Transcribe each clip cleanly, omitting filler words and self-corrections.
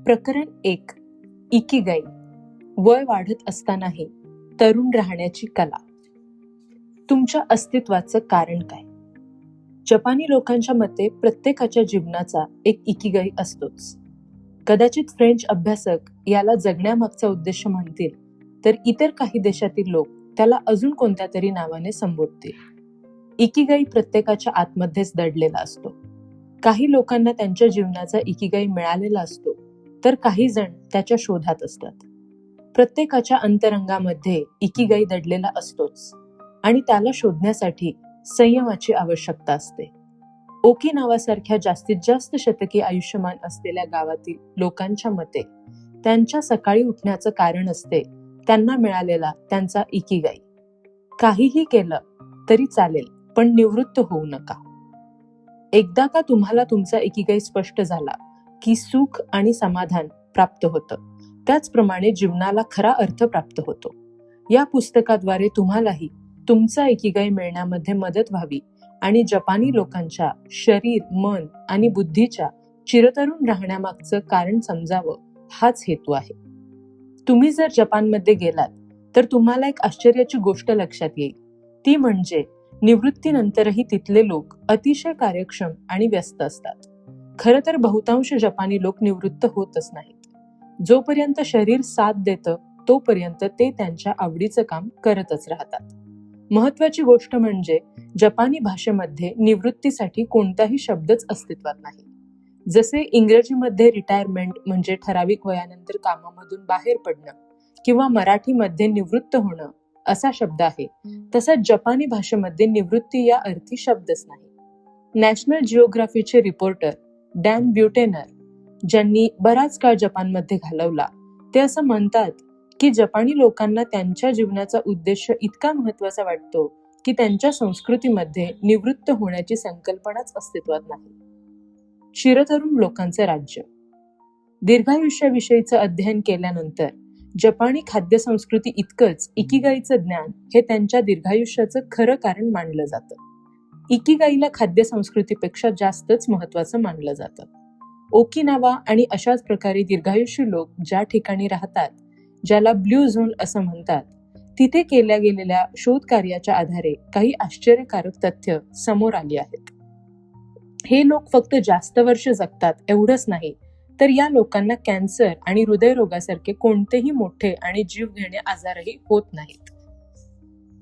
प्रकरण 1. इकिगाई. वय वाढत असतानाही तरुण राहण्याची कला. तुमच्या अस्तित्वाचं कारण काय? जपानी लोकांच्या मते प्रत्येकाच्या जीवनाचा एक इकिगाई असतोच. कदाचित फ्रेंच अभ्यासक याला जगण्यामागचा उद्देश म्हणतील, तर इतर काही देशातील लोक त्याला अजून कोणत्या तरी नावाने संबोधतील. इकिगाई प्रत्येकाच्या आतमध्येच दडलेला असतो. काही लोकांना त्यांच्या जीवनाचा इकिगाई मिळालेला असतो, तर काही जण त्याच्या शोधात असतात. प्रत्येकाच्या अंतरंगामध्ये इकिगाई दडलेला असतोच आणि त्याला शोधण्यासाठी संयमाची आवश्यकता असते. ओकिनावासारख्या जास्तीत जास्त शतकी आयुष्यमान असलेल्या गावातील लोकांच्या मते त्यांच्या सकाळी उठण्याचं कारण असते त्यांना मिळालेला त्यांचा इकिगाई. काहीही केलं तरी चालेल, पण निवृत्त होऊ नका. एकदा का तुम्हाला तुमचा इकिगाई स्पष्ट झाला की सुख आणि समाधान प्राप्त होतं, त्याचप्रमाणे जीवनाला खरा अर्थ प्राप्त होतो. या पुस्तकाद्वारे तुम्हालाही तुमचा इकिगाई मिळण्यामध्ये मदत व्हावी आणि जपानी लोकांच्या शरीर, मन आणि बुद्धीच्या चिरतरुण राहण्यामागचं कारण समजावं, हाच हेतू आहे. तुम्ही जर जपानमध्ये गेलात तर तुम्हाला एक आश्चर्याची गोष्ट लक्षात येईल. ती म्हणजे निवृत्तीनंतरही तिथले लोक अतिशय कार्यक्षम आणि व्यस्त असतात. खरं तर बहुतांश जपानी लोक निवृत्त होतच नाहीत. जोपर्यंत शरीर साथ देतं तोपर्यंत ते त्यांच्या आवडीचं काम करतच राहतात. महत्वाची गोष्ट म्हणजे जपानी भाषेमध्ये निवृत्तीसाठी कोणताही शब्दच अस्तित्वात नाही. जसे इंग्रजीमध्ये रिटायरमेंट म्हणजे ठराविक वयानंतर कामामधून बाहेर पडणं किंवा मराठीमध्ये निवृत्त होणं असा शब्द आहे, तसाच जपानी भाषेमध्ये निवृत्ती या अर्थी शब्दच नाही. नॅशनल जिओग्राफीचे रिपोर्टर डॅन ब्युटेनर, ज्यांनी बराच काळ जपानमध्ये घालवला, ते असं म्हणतात की जपानी लोकांना त्यांच्या जीवनाचा उद्देश इतका महत्वाचा वाटतो की त्यांच्या संस्कृतीमध्ये निवृत्त होण्याची संकल्पनाच अस्तित्वात नाही. चिरतरुण लोकांचे राज्य. दीर्घायुष्याविषयीचं अध्ययन केल्यानंतर जपानी खाद्य संस्कृती इतकंच इकिगाईचं ज्ञान हे त्यांच्या दीर्घायुष्याचं खरं कारण मानलं जातं. इकिगाईला खाद्य संस्कृतीपेक्षा जास्तच महत्वाचं मानलं जातं. ओकिनावा आणि अशाच प्रकारे दीर्घायुषी लोक ज्या ठिकाणी राहतात, ज्याला ब्ल्यू झोन असं म्हणतात, तिथे केल्या गेलेल्या शोधकार्याच्या आधारे काही आश्चर्यकारक तथ्य समोर आली आहेत. हे लोक फक्त जास्त वर्ष जगतात एवढंच नाही, तर या लोकांना कॅन्सर आणि हृदयरोगासारखे कोणतेही मोठे आणि जीवघेणे आजारही होत नाहीत.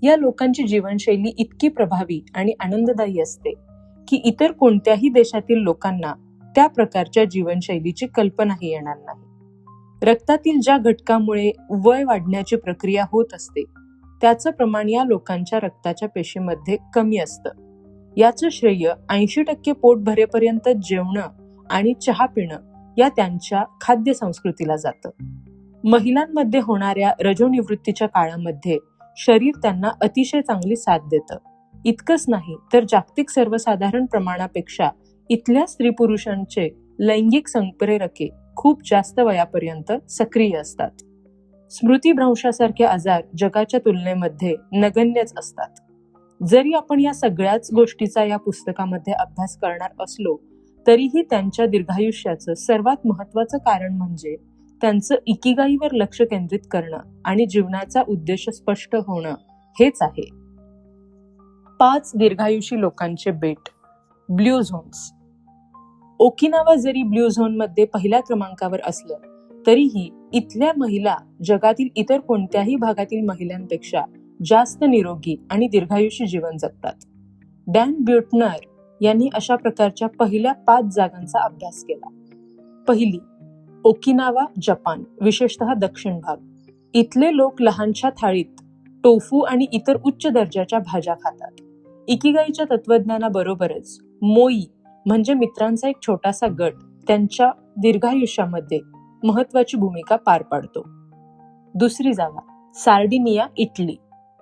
या लोकांची जीवनशैली इतकी प्रभावी आणि आनंददायी असते की इतर कोणत्याही देशातील लोकांना त्या प्रकारच्या जीवनशैलीची कल्पनाही येणार नाही. रक्तातील ज्या घटकामुळे वय वाढण्याची प्रक्रिया होत असते, त्याचं प्रमाण या लोकांच्या रक्ताच्या पेशीमध्ये कमी असतं. याचं श्रेय 80% पोट भरेपर्यंत जेवणं आणि चहा पिणं या त्यांच्या खाद्य संस्कृतीला जातं. महिलांमध्ये होणाऱ्या रजोनिवृत्तीच्या काळामध्ये शरीर त्यांना अतिशय चांगली साथ देतं. इतकंच नाही तर जागतिक सर्वसाधारण प्रमाणापेक्षा इथल्या स्त्री पुरुषांचे लैंगिक संप्रेरके खूप जास्त वयापर्यंत सक्रिय असतात. स्मृतिभ्रंशासारखे आजार जगाच्या तुलनेमध्ये नगण्यच असतात. जरी आपण या सगळ्याच गोष्टीचा या पुस्तकामध्ये अभ्यास करणार असलो, तरीही त्यांच्या दीर्घायुष्याचं सर्वात महत्वाचं कारण म्हणजे त्यांचं इकिगाईवर लक्ष केंद्रित करणं आणि जीवनाचा उद्देश स्पष्ट होणं हेच आहे. 5 दीर्घायुषी लोकांचे बेट. Blue zones. ओकिनावा जरी ब्ल्यू झोनमध्ये पहिल्या क्रमांकावर असलं, तरीही इथल्या महिला जगातील इतर कोणत्याही भागातील महिलांपेक्षा जास्त निरोगी आणि दीर्घायुषी जीवन जगतात. डॅन ब्युटनर यांनी अशा प्रकारच्या पहिल्या 5 जागांचा अभ्यास केला. पहिली, ओकिनावा, जपान, विशेषतः दक्षिण भाग. इथले लोक लहानशा थाळीत टोफू आणि इतर उच्च दर्जाच्या भाज्या खातात. इकिगाईच्या तत्वज्ञानाबरोबरच मोई म्हणजे मित्रांचा एक छोटासा गट त्यांच्या दीर्घायुष्यामध्ये महत्वाची भूमिका पार पाडतो. दुसरी जागा, सार्डिनिया, इटली,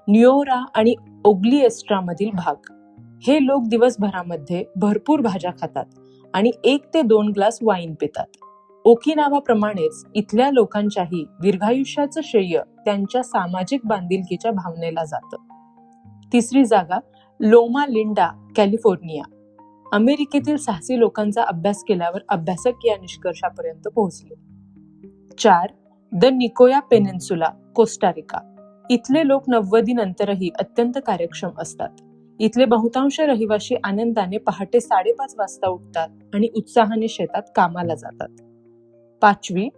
न्युओरा आणि ओग्लिएस्ट्रामधील भाग. हे लोक दिवसभरामध्ये भरपूर भाज्या खातात आणि 1 ते 2 ग्लास वाईन पितात. ओकिनावाप्रमाणेच इथल्या लोकांच्याही दीर्घायुष्याचं श्रेय त्यांच्या सामाजिक बांधिलकीच्या भावनेला जातं. तिसरी जागा, लोमा लिंडा, कॅलिफोर्निया. अमेरिकेतील साहसी लोकांचा अभ्यास केल्यावर अभ्यासक या निष्कर्षापर्यंत पोहोचले 4. The Nicoya peninsula, Costa Rica. इथले लोक 90 नंतरही अत्यंत कार्यक्षम असतात. इथले बहुतांश रहिवासी आनंदाने पहाटे 5:30 वाजता उठतात आणि उत्साहाने शेतात कामाला जातात. 5.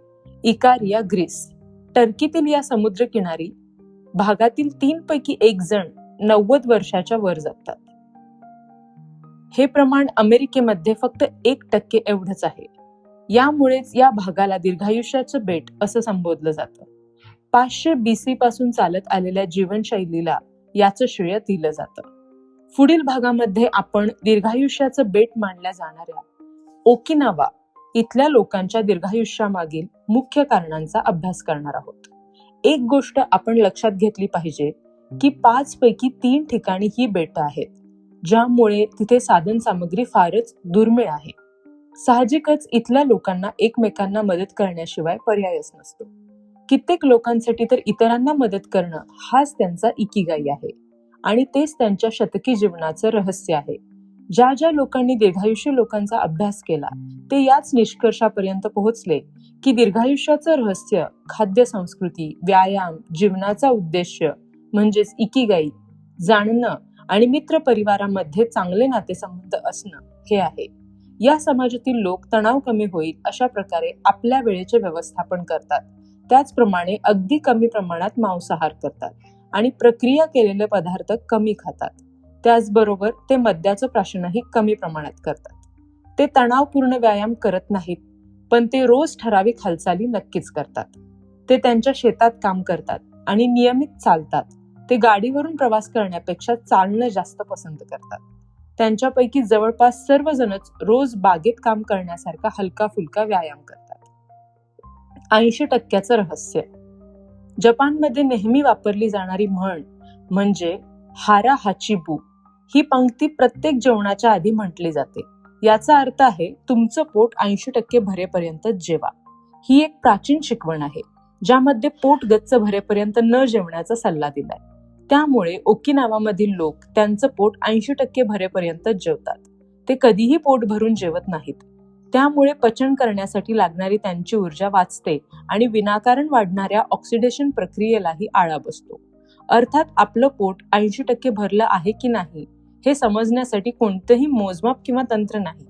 Ikaria, Greece. टर्कीतील या समुद्रकिनारी भागातील 3 पैकी 1 जण 90 वर्षाच्या वर जगतात. हे प्रमाण अमेरिकेमध्ये फक्त 1% एवढंच आहे. यामुळेच या भागाला दीर्घायुष्याचं बेट असं संबोधलं जातं. 500 BC पासून चालत आलेल्या जीवनशैलीला याचं श्रेय दिलं जातं. पुढील भागामध्ये आपण दीर्घायुष्याचं बेट मानल्या जाणाऱ्या ओकिनावा इथल्या लोकांच्या दीर्घायुष्यामागील मुख्य कारणांचा अभ्यास करणार आहोत. एक गोष्ट आपण लक्षात घेतली पाहिजे की 5 पैकी 3 ठिकाणी ही बेटं आहेत, ज्यामुळे तिथे साधन सामग्री फारच दुर्मिळ आहे. साहजिकच इथल्या लोकांना एकमेकांना मदत करण्याशिवाय पर्यायच नसतो. कित्येक लोकांसाठी तर इतरांना मदत करणं हाच त्यांचा इकिगाई आहे आणि तेच त्यांच्या शतकी जीवनाचं रहस्य आहे. ज्या ज्या लोकांनी दीर्घायुष्य लोकांचा अभ्यास केला ते याच निष्कर्षापर्यंत पोहोचले की दीर्घायुष्याचं रहस्य खाद्य संस्कृती, व्यायाम, जीवनाचा उद्देश म्हणजेच इकिगाई जाणणं आणि मित्र परिवारामध्ये चांगले नातेसंबंध असणं हे आहे. या समाजातील लोक तणाव कमी होईल अशा प्रकारे आपल्या वेळेचे व्यवस्थापन करतात. त्याचप्रमाणे अगदी कमी प्रमाणात मांसाहार करतात आणि प्रक्रिया केलेले पदार्थ कमी खातात. त्याचबरोबर ते मद्याचं प्राशनही कमी प्रमाणात करतात. ते तणावपूर्ण व्यायाम करत नाहीत, पण ते रोज ठराविक हालचाली नक्कीच करतात. ते त्यांच्या शेतात काम करतात आणि नियमित चालतात. ते गाडीवरून प्रवास करण्यापेक्षा चालणं जास्त पसंत करतात. त्यांच्यापैकी जवळपास सर्वजणच रोज बागेत काम करण्यासारखा हलका फुलका व्यायाम करतात. 80% रहस्य. जपानमध्ये नेहमी वापरली जाणारी म्हण म्हणजे हारा हाचिबू ही पंक्ती प्रत्येक जेवणाच्या आधी म्हटली जाते. याचा अर्थ आहे तुमचं पोट 80% भरेपर्यंत जेवा. ही एक प्राचीन शिकवण आहे ज्यामध्ये पोट गच्च भरेपर्यंत न जेवण्याचा सल्ला दिलाय. त्यामुळे ओकिनावामधील लोक त्यांचं पोट 80% भरेपर्यंत जेवतात. ते कधीही पोट भरून जेवत नाहीत. त्यामुळे पचन करण्यासाठी लागणारी त्यांची ऊर्जा वाचते आणि विनाकारण वाढणाऱ्या ऑक्सिडेशन प्रक्रियेलाही आळा बसतो. अर्थात आपलं पोट 80% भरलं आहे की नाही हे समजण्यासाठी कोणतंही मोजमाप किंवा तंत्र नाही.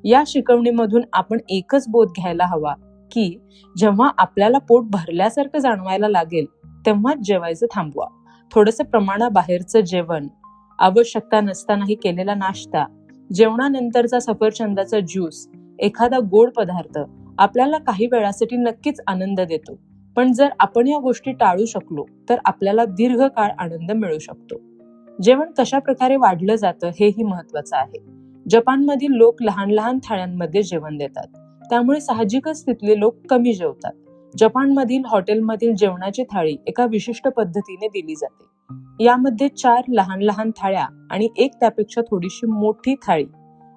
या शिकवणीमधून आपण एकच बोध घ्यायला हवा की जेव्हा आपल्याला पोट भरल्यासारखं जाणवायला लागेल तेव्हाच जेवायचं थांबवा. थोडंसं प्रमाणाबाहेरचं जेवण, आवश्यकता नसतानाही केलेला नाश्ता, जेवणानंतरचा सफरचंदाचा ज्यूस, एखादा गोड पदार्थ आपल्याला काही वेळासाठी नक्कीच आनंद देतो. पण जर आपण या गोष्टी टाळू शकलो तर आपल्याला दीर्घकाळ आनंद मिळू शकतो. जेवण कशा प्रकारे वाढलं जातं हेही महत्वाचं आहे. जपानमधील लोक लहान लहान थाळ्यांमध्ये जेवण देतात, त्यामुळे साहजिकच तिथले लोक कमी जेवतात. जपानमधील हॉटेलमधील जेवणाची थाळी एका विशिष्ट पद्धतीने दिली जाते. यामध्ये 4 लहान लहान थाळ्या आणि एक त्यापेक्षा थोडीशी मोठी थाळी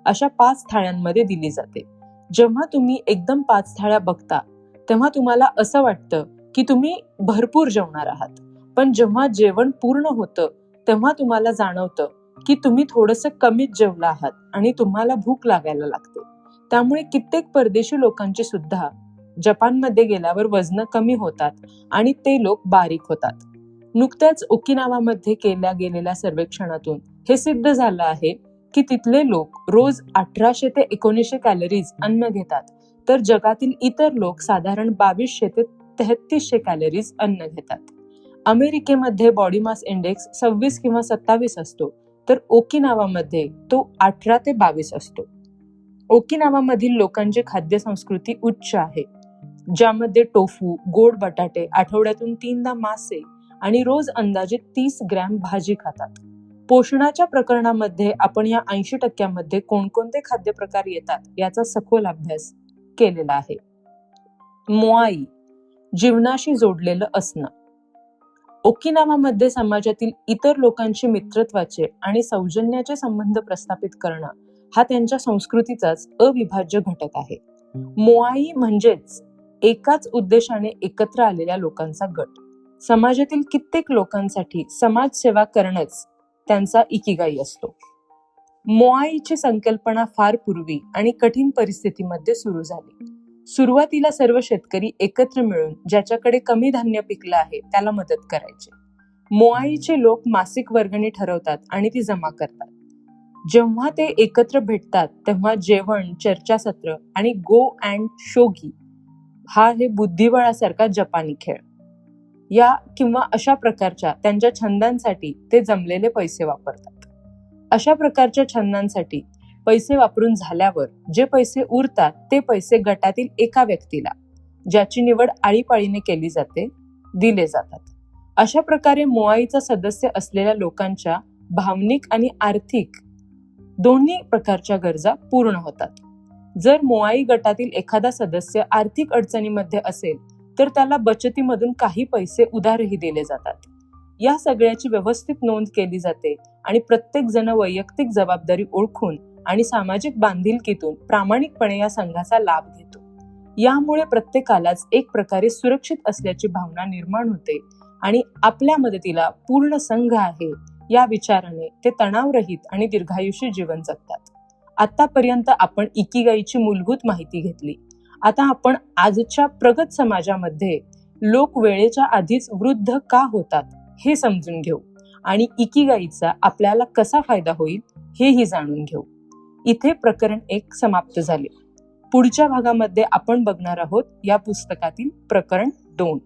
अशा 5 थाळ्यांमध्ये दिली जाते. जेव्हा तुम्ही एकदम 5 थाळ्या बघता तेव्हा तुम्हाला असं वाटतं की तुम्ही भरपूर जेवणार आहात, पण जेव्हा जेवण पूर्ण होतं तेव्हा तुम्हाला जाणवतं की तुम्ही थोडंसं कमीच जेवला आहात आणि तुम्हाला भूक लागायला लागते. त्यामुळे कित्येक परदेशी लोकांची सुद्धा जपानमध्ये गेल्यावर वजन कमी होतात आणि ते लोक बारीक होतात. नुकत्याच ओकिनावामध्ये केल्या गेलेल्या सर्वेक्षणातून हे सिद्ध झालं आहे की तिथले लोक रोज 1800 ते 1900 कॅलरीज अन्न घेतात, तर जगातील इतर लोक साधारण 2200 ते 3300 कॅलरीज अन्न घेतात. अमेरिकेमध्ये बॉडी मास इंडेक्स 26 किंवा 27 असतो, तर ओकिनावामध्ये तो 18 ते 22 असतो. ओकिनावामधील लोकांची खाद्य संस्कृती उच्च आहे, ज्यामध्ये टोफू, गोड बटाटे, आठवड्यातून 3दा मासे आणि रोज अंदाजे 30 ग्रॅम भाजी खातात. पोषणाच्या प्रकरणामध्ये आपण या 80% मध्ये कोणकोणते खाद्यप्रकार येतात याचा सखोल अभ्यास केलेला आहे. मोआई, जीवनाशी जोडलेलं असणं. ओकिनावामध्ये समाजातील इतर लोकांशी मित्रत्वाचे आणि सौजन्याचे संबंध प्रस्थापित करणं हा त्यांच्या संस्कृतीचाच अविभाज्य घटक आहे. मोआई म्हणजेच एकाच उद्देशाने एकत्र आलेल्या लोकांचा गट. समाजातील कित्येक लोकांसाठी समाजसेवा करणंच त्यांचा इकिगाई असतो. मोआईची संकल्पना फार पूर्वी आणि कठीण परिस्थितीमध्ये सुरू झाली. सुरुवातीला सर्व शेतकरी एकत्र मिळून ज्याच्याकडे कमी धान्य पिकलं आहे त्याला मदत करायचे. मोआईचे लोक मासिक वर्गणी ठरवतात आणि ती जमा करतात. जेव्हा ते एकत्र भेटतात तेव्हा जेवण, चर्चासत्र आणि गो अँड शोगी हा हे बुद्धिबळासारखा जपानी खेळ या किंवा अशा प्रकारच्या त्यांच्या छंदांसाठी ते जमलेले पैसे वापरतात. अशा प्रकारच्या छंदांसाठी पैसे वापरून झाल्यावर जे पैसे उरतात ते पैसे गटातील एका व्यक्तीला, ज्याची निवड आळीपाळीने केली जाते, दिले जातात. अशा प्रकारे मोआईचा सदस्य असलेल्या लोकांच्या भावनिक आणि आर्थिक दोन्ही प्रकारच्या गरजा पूर्ण होतात. जर मोआई गटातील एखादा सदस्य आर्थिक अडचणीमध्ये असेल तर त्याला बचतीमधून काही पैसे उधारही दिले जातात. या सगळ्याची व्यवस्थित नोंद केली जाते आणि प्रत्येक जण वैयक्तिक जबाबदारी ओळखून आणि सामाजिक बांधिलकीतून प्रामाणिकपणे या संघाचा लाभ घेतो. यामुळे प्रत्येकालाच एक प्रकारे सुरक्षित असल्याची भावना निर्माण होते आणि आपल्या मदतीला पूर्ण संघ आहे या विचाराने ते तणावरहित आणि दीर्घायुषी जीवन जगतात. आतापर्यंत आपण इकिगाईची मूलभूत माहिती घेतली. आता आपण आजच्या प्रगत समाजामध्ये लोक वेळेच्या आधीच वृद्ध का होतात हे समजून घेऊ आणि इकिगाईचा आपल्याला कसा फायदा होईल हेही जाणून घेऊ. इथे प्रकरण 1 समाप्त झाले. पुढच्या भागामध्ये आपण बघणार आहोत या पुस्तकातील प्रकरण 2.